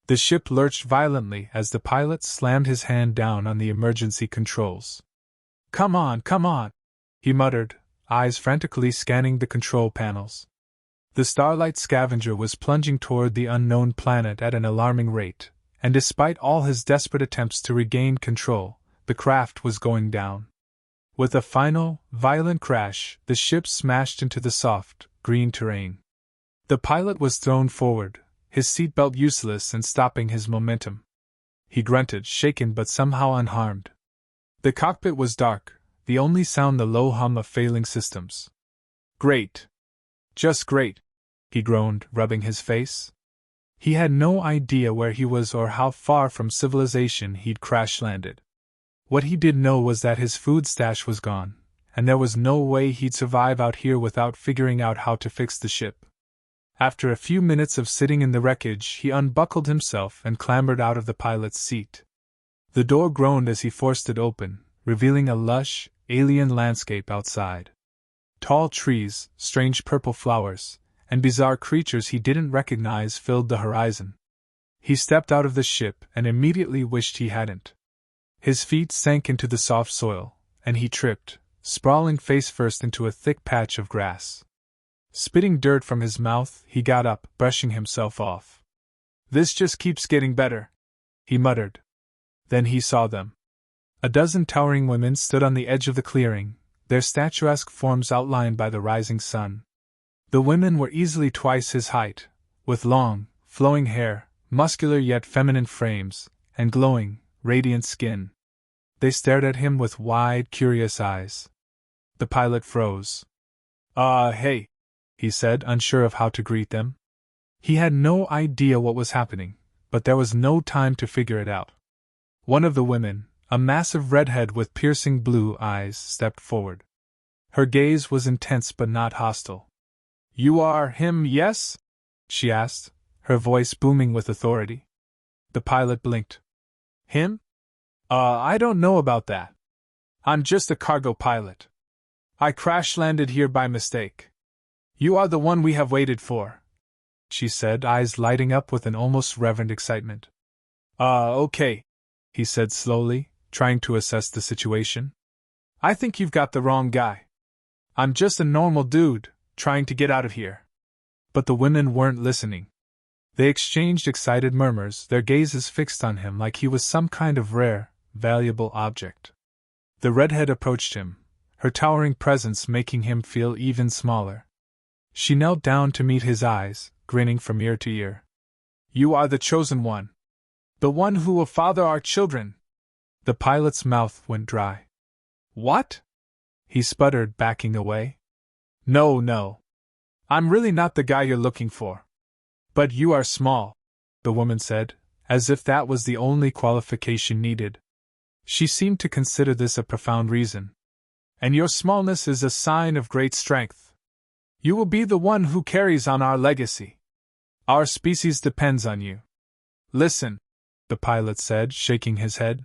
The ship lurched violently as the pilot slammed his hand down on the emergency controls. Come on, he muttered, eyes frantically scanning the control panels. The Starlight Scavenger was plunging toward the unknown planet at an alarming rate, and despite all his desperate attempts to regain control, the craft was going down. With a final, violent crash, the ship smashed into the soft, green terrain. The pilot was thrown forward, his seatbelt useless and stopping his momentum. He grunted, shaken but somehow unharmed. The cockpit was dark, the only sound the low hum of failing systems. Great. Just great, he groaned, rubbing his face. He had no idea where he was or how far from civilization he'd crash-landed. What he did know was that his food stash was gone, and there was no way he'd survive out here without figuring out how to fix the ship. After a few minutes of sitting in the wreckage, he unbuckled himself and clambered out of the pilot's seat. The door groaned as he forced it open, revealing a lush, alien landscape outside. Tall trees, strange purple flowers, and bizarre creatures he didn't recognize filled the horizon. He stepped out of the ship and immediately wished he hadn't. His feet sank into the soft soil, and he tripped, sprawling face first into a thick patch of grass. Spitting dirt from his mouth, he got up, brushing himself off. This just keeps getting better, he muttered. Then he saw them. A dozen towering women stood on the edge of the clearing, their statuesque forms outlined by the rising sun. The women were easily twice his height, with long, flowing hair, muscular yet feminine frames, and glowing, radiant skin. They stared at him with wide, curious eyes. The pilot froze. Hey, he said, unsure of how to greet them. He had no idea what was happening, but there was no time to figure it out. One of the women, a massive redhead with piercing blue eyes, stepped forward. Her gaze was intense but not hostile. You are him, yes? She asked, her voice booming with authority. The pilot blinked. Him? I don't know about that. I'm just a cargo pilot. I crash-landed here by mistake. You are the one we have waited for, she said, eyes lighting up with an almost reverent excitement. Okay, he said slowly, trying to assess the situation. I think you've got the wrong guy. I'm just a normal dude, trying to get out of here. But the women weren't listening. They exchanged excited murmurs, their gazes fixed on him like he was some kind of rare, valuable object. The redhead approached him, her towering presence making him feel even smaller. She knelt down to meet his eyes, grinning from ear to ear. You are the chosen one. The one who will father our children. The pilot's mouth went dry. What? He sputtered, backing away. No. I'm really not the guy you're looking for. But you are small, the woman said, as if that was the only qualification needed. She seemed to consider this a profound reason. And your smallness is a sign of great strength. You will be the one who carries on our legacy. Our species depends on you. Listen, the pilot said, shaking his head.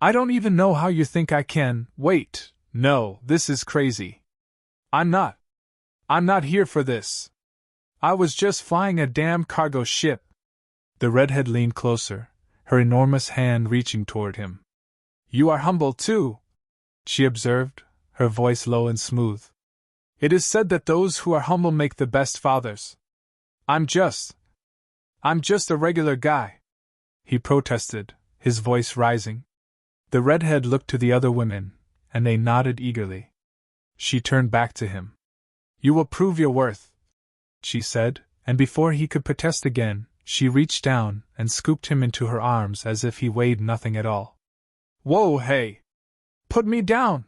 I don't even know how you think I can. Wait, no, this is crazy. I'm not here for this. I was just flying a damn cargo ship. The redhead leaned closer, her enormous hand reaching toward him. You are humble too, she observed, her voice low and smooth. It is said that those who are humble make the best fathers. I'm just a regular guy, he protested, his voice rising. The redhead looked to the other women, and they nodded eagerly. She turned back to him. You will prove your worth, she said, and before he could protest again, she reached down and scooped him into her arms as if he weighed nothing at all. Whoa, hey! Put me down!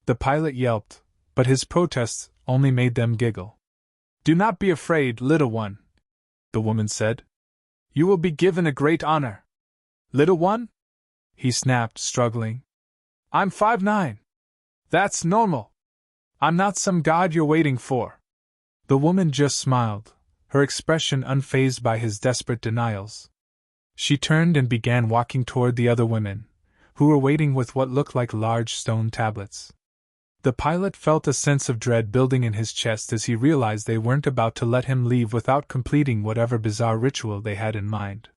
The pilot yelped, but his protests only made them giggle. Do not be afraid, little one, the woman said. You will be given a great honor. Little one? He snapped, struggling. I'm 5'9". That's normal. I'm not some god you're waiting for. The woman just smiled, her expression unfazed by his desperate denials. She turned and began walking toward the other women, who were waiting with what looked like large stone tablets. The pilot felt a sense of dread building in his chest as he realized they weren't about to let him leave without completing whatever bizarre ritual they had in mind.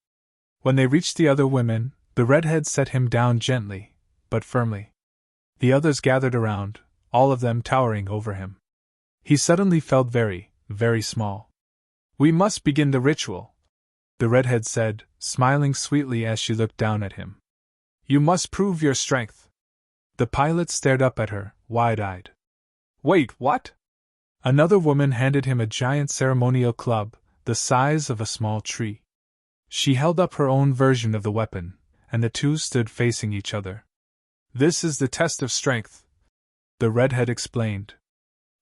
When they reached the other women, the redhead set him down gently, but firmly. The others gathered around, all of them towering over him. He suddenly felt very, very small. "We must begin the ritual," the redhead said, smiling sweetly as she looked down at him. "You must prove your strength." The pilot stared up at her, wide-eyed. "Wait, what?" Another woman handed him a giant ceremonial club, the size of a small tree. She held up her own version of the weapon, and the two stood facing each other. "This is the test of strength," the redhead explained.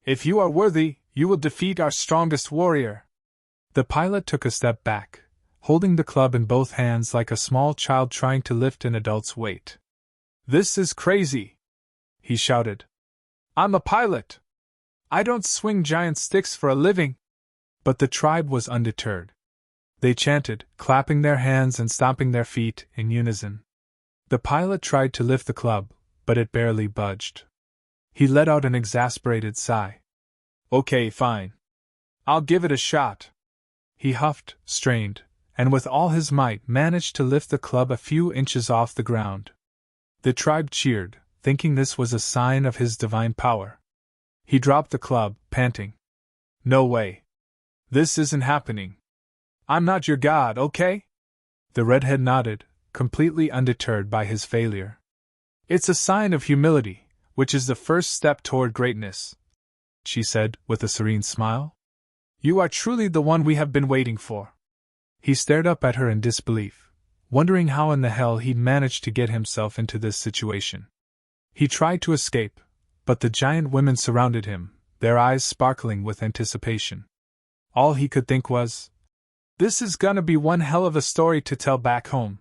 "If you are worthy, you will defeat our strongest warrior." The pilot took a step back, holding the club in both hands like a small child trying to lift an adult's weight. "This is crazy!" he shouted. "I'm a pilot! I don't swing giant sticks for a living!" But the tribe was undeterred. They chanted, clapping their hands and stomping their feet in unison. The pilot tried to lift the club, but it barely budged. He let out an exasperated sigh. "Okay, fine. I'll give it a shot." He huffed, strained, and with all his might managed to lift the club a few inches off the ground. The tribe cheered, thinking this was a sign of his divine power. He dropped the club, panting. "No way. This isn't happening. I'm not your god, okay?" The redhead nodded, completely undeterred by his failure. "It's a sign of humility, which is the first step toward greatness," she said, with a serene smile. "You are truly the one we have been waiting for." He stared up at her in disbelief, wondering how in the hell he'd managed to get himself into this situation. He tried to escape, but the giant women surrounded him, their eyes sparkling with anticipation. All he could think was, "This is gonna be one hell of a story to tell back home."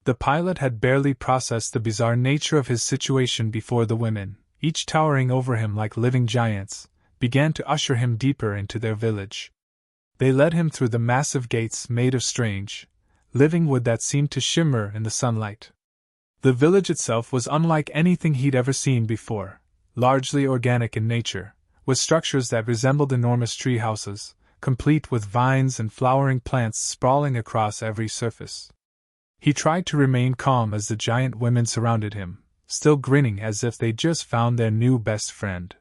The pilot had barely processed the bizarre nature of his situation before the women, each towering over him like living giants, began to usher him deeper into their village. They led him through the massive gates made of strange, living wood that seemed to shimmer in the sunlight. The village itself was unlike anything he'd ever seen before, largely organic in nature, with structures that resembled enormous tree houses, complete with vines and flowering plants sprawling across every surface. He tried to remain calm as the giant women surrounded him, still grinning as if they'd just found their new best friend.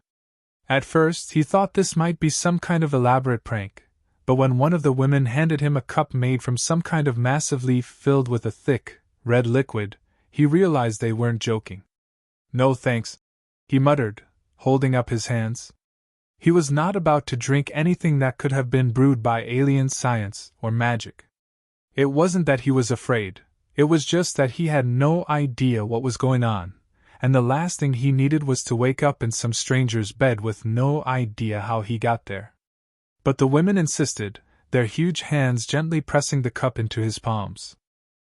At first he thought this might be some kind of elaborate prank, but when one of the women handed him a cup made from some kind of massive leaf filled with a thick, red liquid, he realized they weren't joking. "No thanks," he muttered, holding up his hands. He was not about to drink anything that could have been brewed by alien science or magic. It wasn't that he was afraid, it was just that he had no idea what was going on, and the last thing he needed was to wake up in some stranger's bed with no idea how he got there. But the women insisted, their huge hands gently pressing the cup into his palms.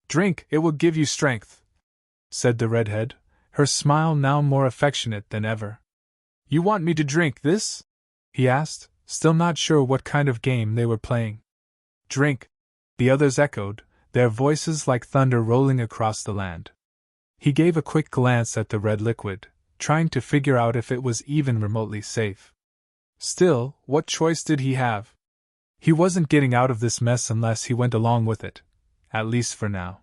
"Drink, it will give you strength," said the redhead, her smile now more affectionate than ever. "You want me to drink this?" he asked, still not sure what kind of game they were playing. "Drink," the others echoed, their voices like thunder rolling across the land. He gave a quick glance at the red liquid, trying to figure out if it was even remotely safe. Still, what choice did he have? He wasn't getting out of this mess unless he went along with it, at least for now.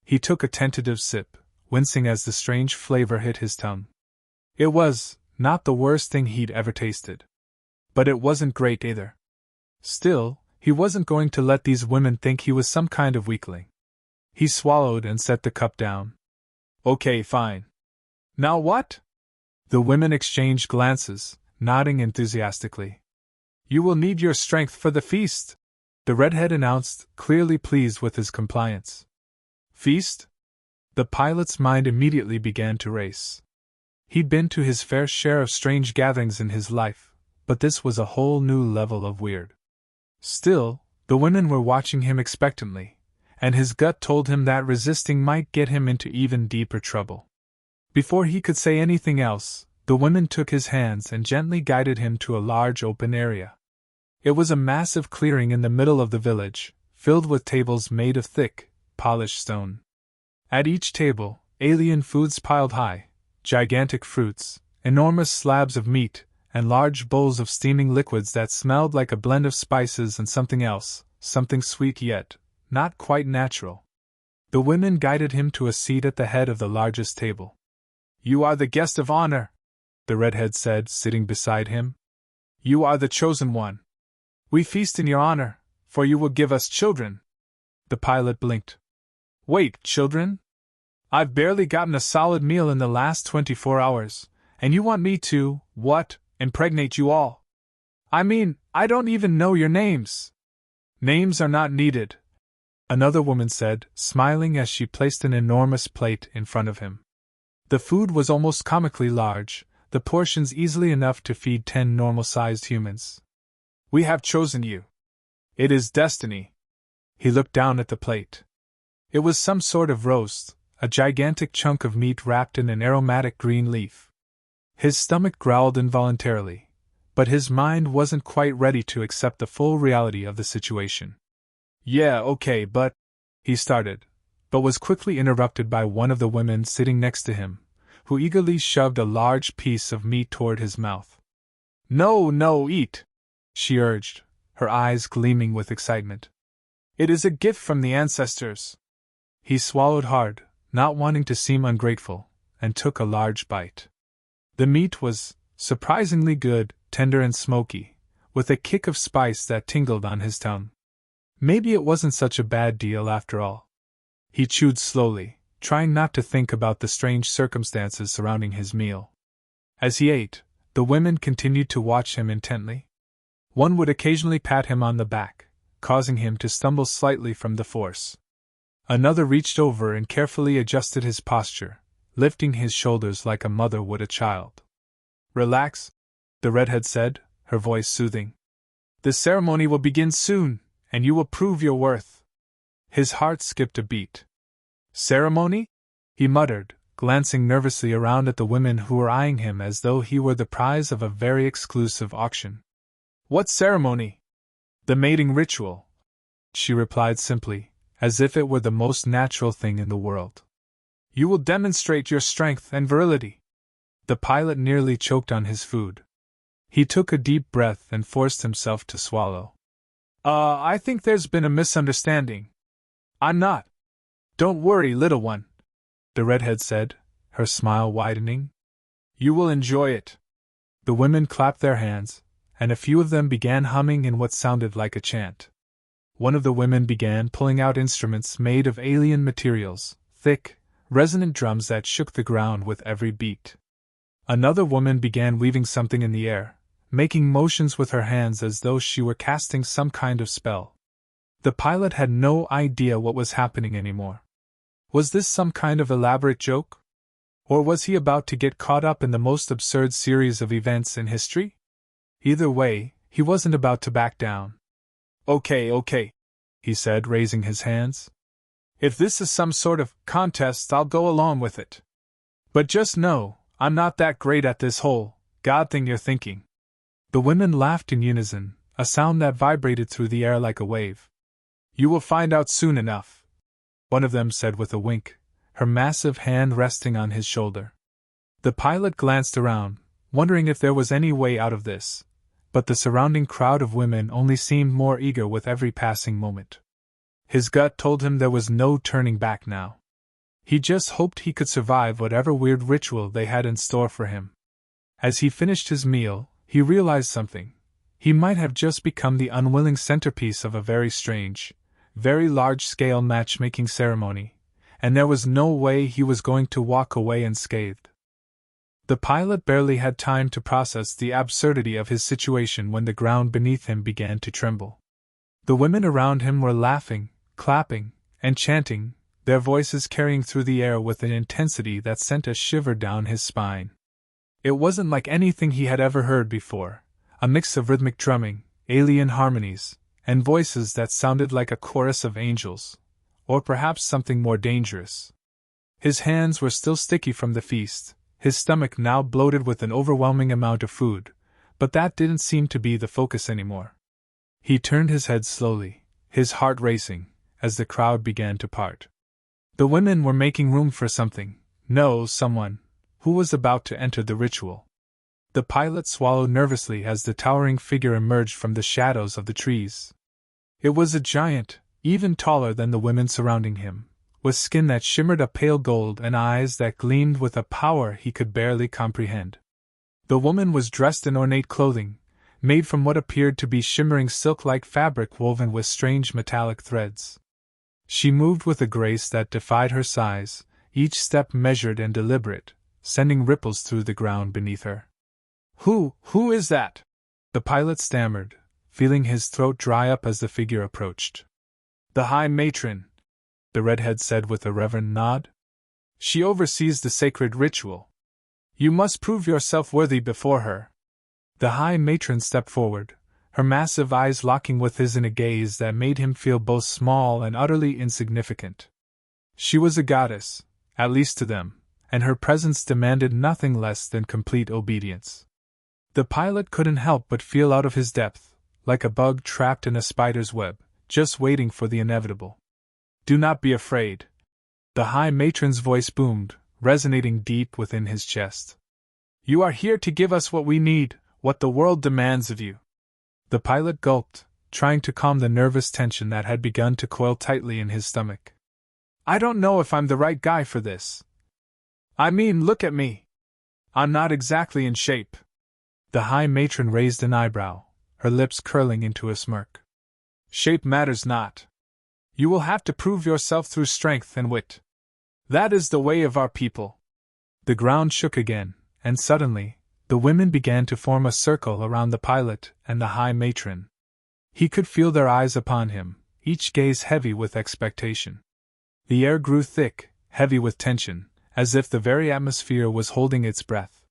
He took a tentative sip, wincing as the strange flavor hit his tongue. It was not the worst thing he'd ever tasted. But it wasn't great either. Still, he wasn't going to let these women think he was some kind of weakling. He swallowed and set the cup down. "Okay, fine. Now what?" The women exchanged glances, nodding enthusiastically. "You will need your strength for the feast," the redhead announced, clearly pleased with his compliance. "Feast?" The pilot's mind immediately began to race. He'd been to his fair share of strange gatherings in his life, but this was a whole new level of weird. Still, the women were watching him expectantly, and his gut told him that resisting might get him into even deeper trouble. Before he could say anything else, the women took his hands and gently guided him to a large open area. It was a massive clearing in the middle of the village, filled with tables made of thick, polished stone. At each table, alien foods piled high, gigantic fruits, enormous slabs of meat, and large bowls of steaming liquids that smelled like a blend of spices and something else, something sweet yet not quite natural. The women guided him to a seat at the head of the largest table. "You are the guest of honor," the redhead said, sitting beside him. "You are the chosen one. We feast in your honor, for you will give us children." The pilot blinked. "Wait, children? I've barely gotten a solid meal in the last 24 hours, and you want me to, what, impregnate you all? I mean, I don't even know your names." "Names are not needed," another woman said, smiling as she placed an enormous plate in front of him. The food was almost comically large, the portions easily enough to feed 10 normal-sized humans. "We have chosen you. It is destiny." He looked down at the plate. It was some sort of roast, a gigantic chunk of meat wrapped in an aromatic green leaf. His stomach growled involuntarily, but his mind wasn't quite ready to accept the full reality of the situation. "Yeah, okay, but," he started, but was quickly interrupted by one of the women sitting next to him, who eagerly shoved a large piece of meat toward his mouth. "No, no, eat," she urged, her eyes gleaming with excitement. "It is a gift from the ancestors." He swallowed hard, not wanting to seem ungrateful, and took a large bite. The meat was surprisingly good, tender and smoky, with a kick of spice that tingled on his tongue. Maybe it wasn't such a bad deal after all. He chewed slowly, trying not to think about the strange circumstances surrounding his meal. As he ate, the women continued to watch him intently. One would occasionally pat him on the back, causing him to stumble slightly from the force. Another reached over and carefully adjusted his posture, lifting his shoulders like a mother would a child. "Relax," the redhead said, her voice soothing. "The ceremony will begin soon, and you will prove your worth." His heart skipped a beat. "Ceremony?" he muttered, glancing nervously around at the women who were eyeing him as though he were the prize of a very exclusive auction. "What ceremony?" "The mating ritual," she replied simply, as if it were the most natural thing in the world. "You will demonstrate your strength and virility." The pilot nearly choked on his food. He took a deep breath and forced himself to swallow. I think there's been a misunderstanding. I'm not." "Don't worry, little one," the redhead said, her smile widening. "You will enjoy it." The women clapped their hands, and a few of them began humming in what sounded like a chant. One of the women began pulling out instruments made of alien materials, thick, resonant drums that shook the ground with every beat. Another woman began weaving something in the air, making motions with her hands as though she were casting some kind of spell. The pilot had no idea what was happening anymore. Was this some kind of elaborate joke? Or was he about to get caught up in the most absurd series of events in history? Either way, he wasn't about to back down. Okay, he said, raising his hands. "If this is some sort of contest, I'll go along with it. But just know, I'm not that great at this whole God thing you're thinking." The women laughed in unison, a sound that vibrated through the air like a wave. "You will find out soon enough," one of them said with a wink, her massive hand resting on his shoulder. The pilot glanced around, wondering if there was any way out of this, but the surrounding crowd of women only seemed more eager with every passing moment. His gut told him there was no turning back now. He just hoped he could survive whatever weird ritual they had in store for him. As he finished his meal, he realized something. He might have just become the unwilling centerpiece of a very strange, very large-scale matchmaking ceremony, and there was no way he was going to walk away unscathed. The pilot barely had time to process the absurdity of his situation when the ground beneath him began to tremble. The women around him were laughing, clapping, and chanting, their voices carrying through the air with an intensity that sent a shiver down his spine. It wasn't like anything he had ever heard before, a mix of rhythmic drumming, alien harmonies, and voices that sounded like a chorus of angels, or perhaps something more dangerous. His hands were still sticky from the feast, his stomach now bloated with an overwhelming amount of food, but that didn't seem to be the focus anymore. He turned his head slowly, his heart racing, as the crowd began to part. The women were making room for someone, who was about to enter the ritual. The pilot swallowed nervously as the towering figure emerged from the shadows of the trees. It was a giant, even taller than the women surrounding him, with skin that shimmered a pale gold and eyes that gleamed with a power he could barely comprehend. The woman was dressed in ornate clothing, made from what appeared to be shimmering silk-like fabric woven with strange metallic threads. She moved with a grace that defied her size, each step measured and deliberate, sending ripples through the ground beneath her. Who is that?" the pilot stammered, feeling his throat dry up as the figure approached. "The High Matron," the redhead said with a reverent nod. "She oversees the sacred ritual. You must prove yourself worthy before her." The High Matron stepped forward, her massive eyes locking with his in a gaze that made him feel both small and utterly insignificant. She was a goddess, at least to them, and her presence demanded nothing less than complete obedience. The pilot couldn't help but feel out of his depth, like a bug trapped in a spider's web, just waiting for the inevitable. "Do not be afraid," the High Matron's voice boomed, resonating deep within his chest. "You are here to give us what we need, what the world demands of you." The pilot gulped, trying to calm the nervous tension that had begun to coil tightly in his stomach. "I don't know if I'm the right guy for this. I mean, look at me. I'm not exactly in shape." The High Matron raised an eyebrow, her lips curling into a smirk. "Shape matters not. You will have to prove yourself through strength and wit. That is the way of our people." The ground shook again, and suddenly, the women began to form a circle around the pilot and the High Matron. He could feel their eyes upon him, each gaze heavy with expectation. The air grew thick, heavy with tension, as if the very atmosphere was holding its breath.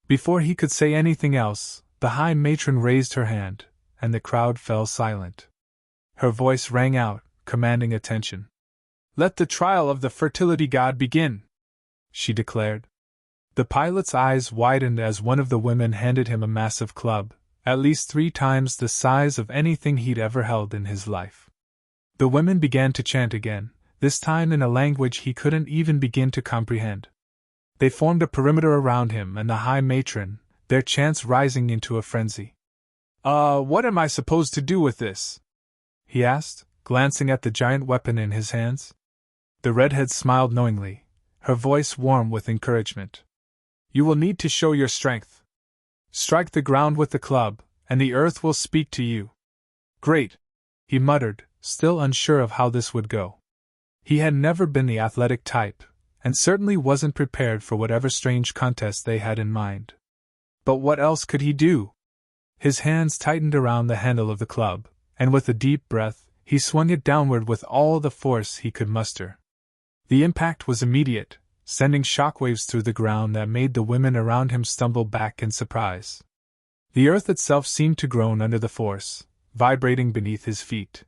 Before he could say anything else, the High Matron raised her hand, and the crowd fell silent. Her voice rang out, commanding attention. "Let the trial of the fertility god begin," she declared. The pilot's eyes widened as one of the women handed him a massive club, at least 3 times the size of anything he'd ever held in his life. The women began to chant again, this time in a language he couldn't even begin to comprehend. They formed a perimeter around him and the High Matron, their chants rising into a frenzy. What am I supposed to do with this?" he asked, glancing at the giant weapon in his hands. The redhead smiled knowingly, her voice warm with encouragement. "You will need to show your strength. Strike the ground with the club, and the earth will speak to you." "Great," he muttered, still unsure of how this would go. He had never been the athletic type, and certainly wasn't prepared for whatever strange contest they had in mind. But what else could he do? His hands tightened around the handle of the club, and with a deep breath, he swung it downward with all the force he could muster. The impact was immediate, sending shockwaves through the ground that made the women around him stumble back in surprise. The earth itself seemed to groan under the force, vibrating beneath his feet.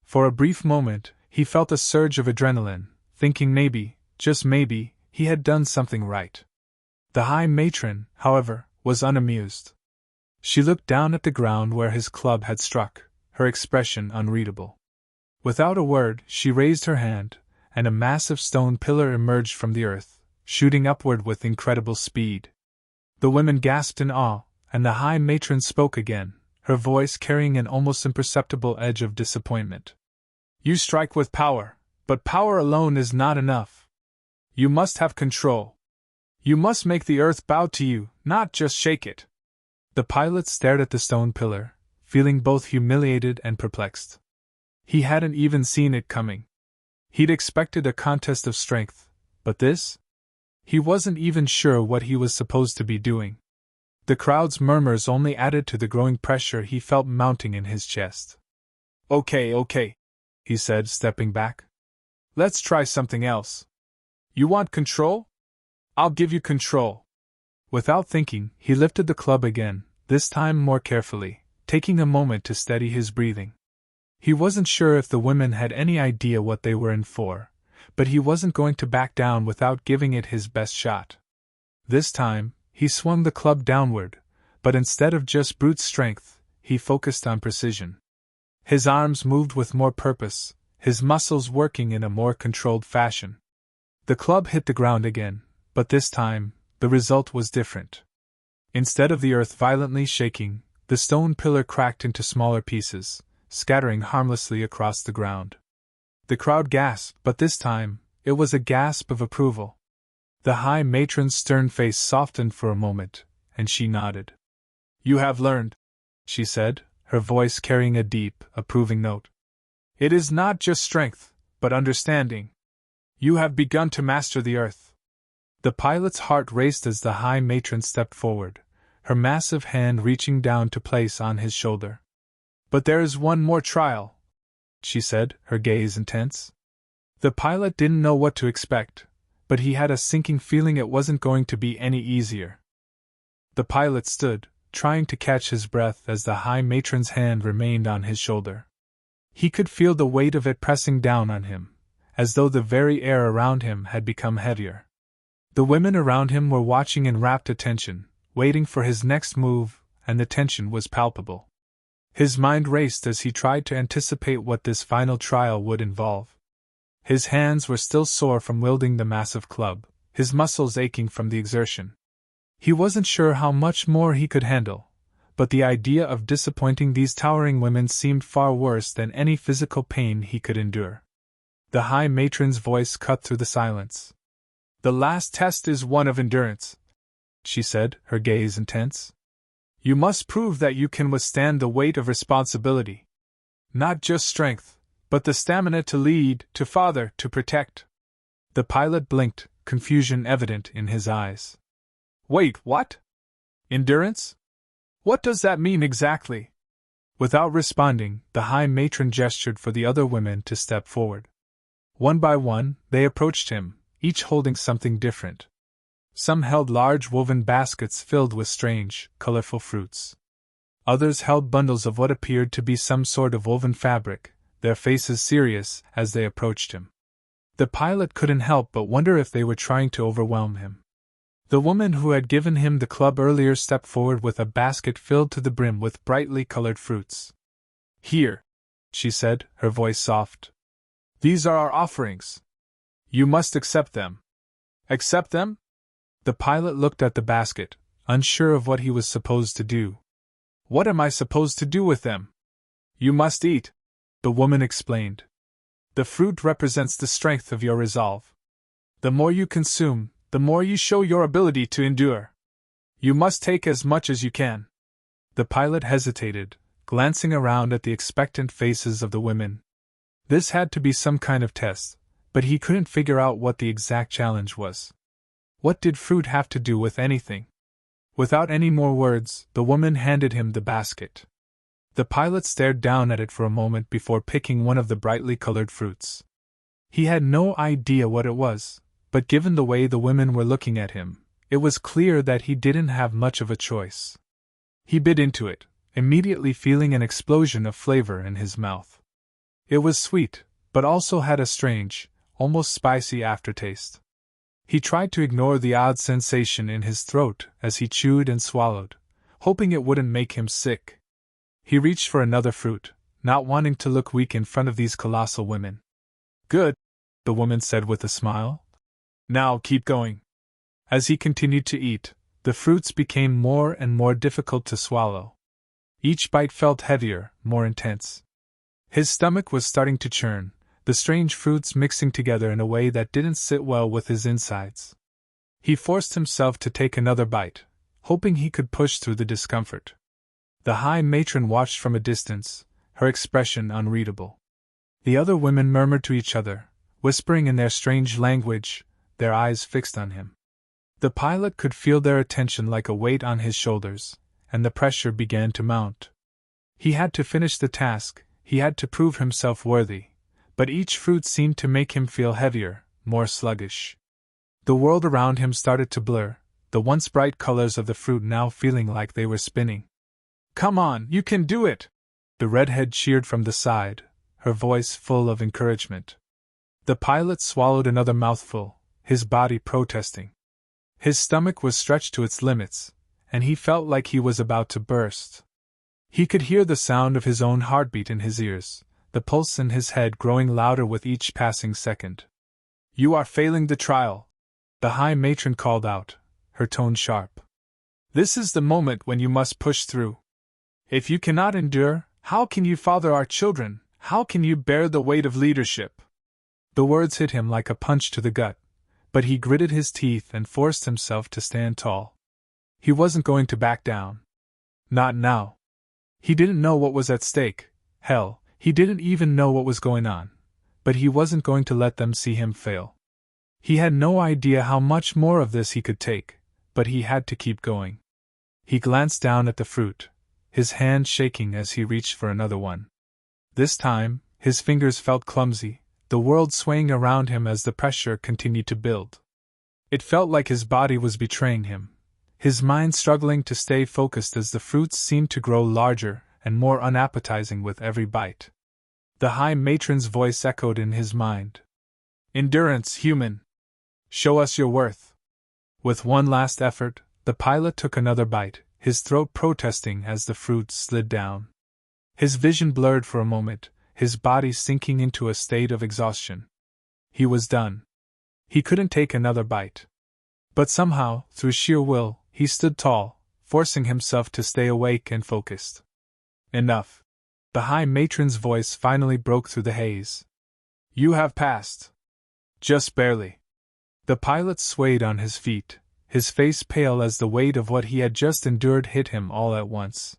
For a brief moment, he felt a surge of adrenaline, thinking maybe, just maybe, he had done something right. The High Matron, however, was unamused. She looked down at the ground where his club had struck, her expression unreadable. Without a word, she raised her hand, and a massive stone pillar emerged from the earth, shooting upward with incredible speed. The women gasped in awe, and the High Matron spoke again, her voice carrying an almost imperceptible edge of disappointment. "You strike with power, but power alone is not enough. You must have control. You must make the earth bow to you, not just shake it." The pilot stared at the stone pillar, feeling both humiliated and perplexed. He hadn't even seen it coming. He'd expected a contest of strength, but this? He wasn't even sure what he was supposed to be doing. The crowd's murmurs only added to the growing pressure he felt mounting in his chest. Okay, he said, stepping back. "Let's try something else. You want control? I'll give you control." Without thinking, he lifted the club again, this time more carefully, taking a moment to steady his breathing. He wasn't sure if the women had any idea what they were in for, but he wasn't going to back down without giving it his best shot. This time, he swung the club downward, but instead of just brute strength, he focused on precision. His arms moved with more purpose, his muscles working in a more controlled fashion. The club hit the ground again, but this time, the result was different. Instead of the earth violently shaking, the stone pillar cracked into smaller pieces, scattering harmlessly across the ground. The crowd gasped, but this time, it was a gasp of approval. The High Matron's stern face softened for a moment, and she nodded. You have learned, she said, her voice carrying a deep, approving note. It is not just strength, but understanding. You have begun to master the earth. The pilot's heart raced as the High Matron stepped forward, her massive hand reaching down to place on his shoulder. But there is one more trial, she said, her gaze intense. The pilot didn't know what to expect, but he had a sinking feeling it wasn't going to be any easier. The pilot stood, trying to catch his breath as the High Matron's hand remained on his shoulder. He could feel the weight of it pressing down on him, as though the very air around him had become heavier. The women around him were watching in rapt attention, waiting for his next move, and the tension was palpable. His mind raced as he tried to anticipate what this final trial would involve. His hands were still sore from wielding the massive club, his muscles aching from the exertion. He wasn't sure how much more he could handle, but the idea of disappointing these towering women seemed far worse than any physical pain he could endure. The High Matron's voice cut through the silence. The last test is one of endurance, she said, her gaze intense. You must prove that you can withstand the weight of responsibility. Not just strength, but the stamina to lead, to father, to protect. The pilot blinked, confusion evident in his eyes. Wait, what? Endurance? What does that mean exactly? Without responding, the High Matron gestured for the other women to step forward. One by one, they approached him, each holding something different. Some held large woven baskets filled with strange, colorful fruits. Others held bundles of what appeared to be some sort of woven fabric, their faces serious as they approached him. The pilot couldn't help but wonder if they were trying to overwhelm him. The woman who had given him the club earlier stepped forward with a basket filled to the brim with brightly colored fruits. Here, she said, her voice soft. These are our offerings. You must accept them. Accept them? The pilot looked at the basket, unsure of what he was supposed to do. What am I supposed to do with them? You must eat, the woman explained. The fruit represents the strength of your resolve. The more you consume, the more you show your ability to endure. You must take as much as you can. The pilot hesitated, glancing around at the expectant faces of the women. This had to be some kind of test, but he couldn't figure out what the exact challenge was. What did fruit have to do with anything? Without any more words, the woman handed him the basket. The pilot stared down at it for a moment before picking one of the brightly colored fruits. He had no idea what it was, but given the way the women were looking at him, it was clear that he didn't have much of a choice. He bit into it, immediately feeling an explosion of flavor in his mouth. It was sweet, but also had a strange, almost spicy aftertaste. He tried to ignore the odd sensation in his throat as he chewed and swallowed, hoping it wouldn't make him sick. He reached for another fruit, not wanting to look weak in front of these colossal women. Good, the woman said with a smile. Now keep going. As he continued to eat, the fruits became more and more difficult to swallow. Each bite felt heavier, more intense. His stomach was starting to churn, the strange fruits mixing together in a way that didn't sit well with his insides. He forced himself to take another bite, hoping he could push through the discomfort. The High Matron watched from a distance, her expression unreadable. The other women murmured to each other, whispering in their strange language, their eyes fixed on him. The pilot could feel their attention like a weight on his shoulders, and the pressure began to mount. He had to finish the task, he had to prove himself worthy, but each fruit seemed to make him feel heavier, more sluggish. The world around him started to blur, the once bright colors of the fruit now feeling like they were spinning. Come on, you can do it! The redhead cheered from the side, her voice full of encouragement. The pilot swallowed another mouthful, his body protesting. His stomach was stretched to its limits, and he felt like he was about to burst. He could hear the sound of his own heartbeat in his ears, the pulse in his head growing louder with each passing second. You are failing the trial, the High Matron called out, her tone sharp. This is the moment when you must push through. If you cannot endure, how can you father our children? How can you bear the weight of leadership? The words hit him like a punch to the gut, but he gritted his teeth and forced himself to stand tall. He wasn't going to back down. Not now. He didn't know what was at stake. Hell, he didn't even know what was going on. But he wasn't going to let them see him fail. He had no idea how much more of this he could take, but he had to keep going. He glanced down at the fruit, his hand shaking as he reached for another one. This time, his fingers felt clumsy, the world swaying around him as the pressure continued to build. It felt like his body was betraying him, his mind struggling to stay focused as the fruits seemed to grow larger and more unappetizing with every bite. The High Matron's voice echoed in his mind. "Endurance, human! Show us your worth!" With one last effort, the pilot took another bite, his throat protesting as the fruit slid down. His vision blurred for a moment, his body sinking into a state of exhaustion. He was done. He couldn't take another bite. But somehow, through sheer will, he stood tall, forcing himself to stay awake and focused. "Enough." The High Matron's voice finally broke through the haze. "You have passed. Just barely." The pilot swayed on his feet, his face pale as the weight of what he had just endured hit him all at once.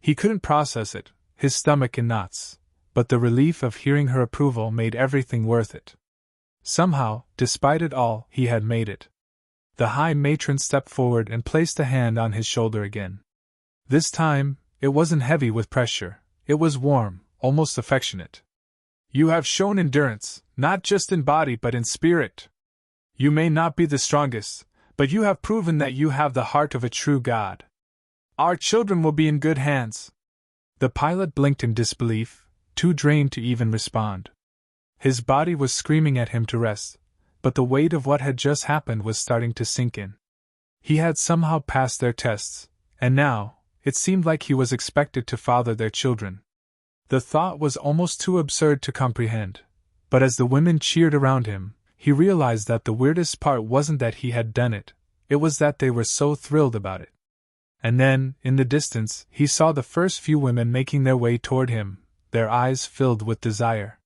He couldn't process it, his stomach in knots, but the relief of hearing her approval made everything worth it. Somehow, despite it all, he had made it. The High Matron stepped forward and placed a hand on his shoulder again. This time, it wasn't heavy with pressure, it was warm, almost affectionate. "You have shown endurance, not just in body but in spirit. You may not be the strongest, but you have proven that you have the heart of a true god. Our children will be in good hands." The pilot blinked in disbelief, too drained to even respond. His body was screaming at him to rest, but the weight of what had just happened was starting to sink in. He had somehow passed their tests, and now, it seemed like he was expected to father their children. The thought was almost too absurd to comprehend, but as the women cheered around him, he realized that the weirdest part wasn't that he had done it, it was that they were so thrilled about it. And then, in the distance, he saw the first few women making their way toward him, their eyes filled with desire.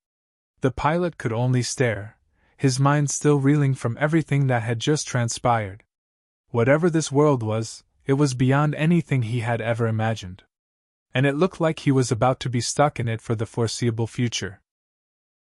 The pilot could only stare, his mind still reeling from everything that had just transpired. Whatever this world was, it was beyond anything he had ever imagined. And it looked like he was about to be stuck in it for the foreseeable future.